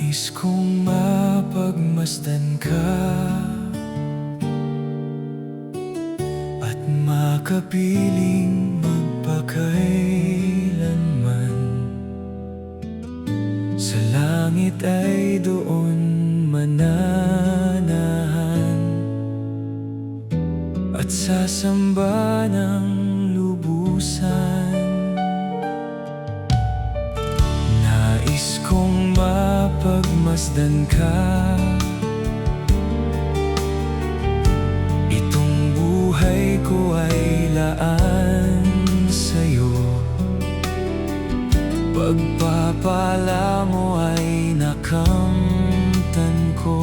Nais kong mapagmasdan ka at makapiling magpakailanman. Sa langit ay doon mananahan at sasamba ng lubusan. Nais kong mapagmasdan ka, itong buhay ko ay laan sa'yo. Pagpapala mo ay nakamtan ko,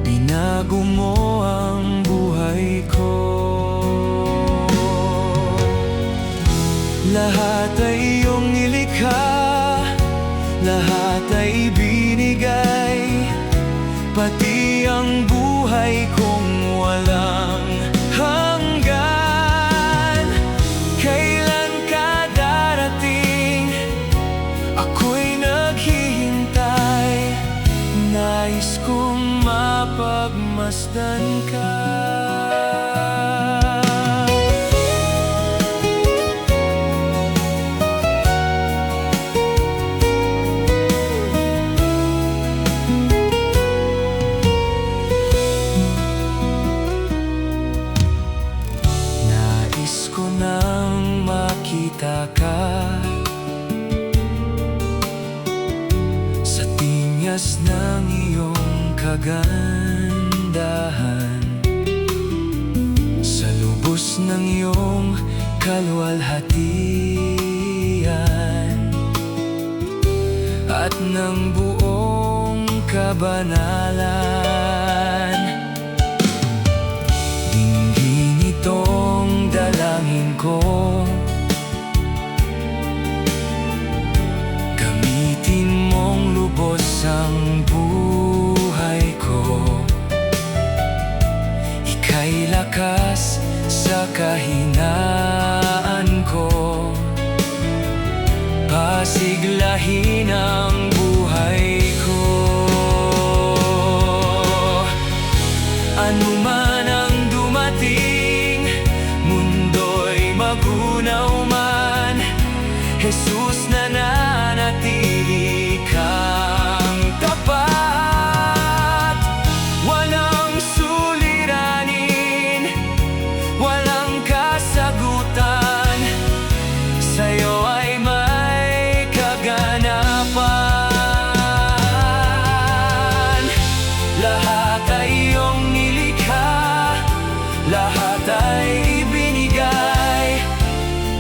binago mo ang buhay ko. Lahat ay iyong nilikha, lahat ay binigay, pati ang buhay kong walang hanggan. Kailan ka darating? Ako'y naghihintay. Nais kong mapagmasdan ka. Nang makita ka sa tinyas ng iyong kagandahan, sa lubos ng iyong kaluwalhatian at ng buong kabanalan. Dinggin itong dalangin ko, gamitin mong lubos ang buhay ko. Ika'y lakas sa kahinaan ko, pasiglahin ang buhay ko. Ano man ang dumating, mundo'y magunaw man, Jesus, nananatili kang tapat. Walang suliranin, walang kasagutan, sa'yo ay may kaganapan. Lahat ay iyong nilikha, lahat ay ibinigay,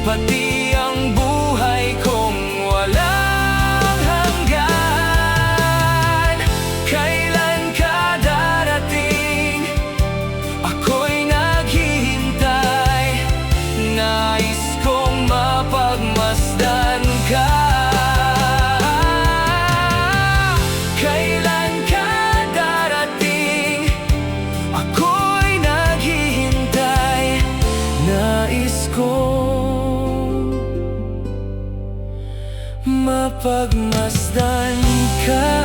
pati ang buhay kong walang hanggan. Kailan ka darating? Ako'y naghihintay. Nais kong mapagmasdan ka. Kailan ka darating? Ako'y naghihintay. Nais kong mapagmasdan ka.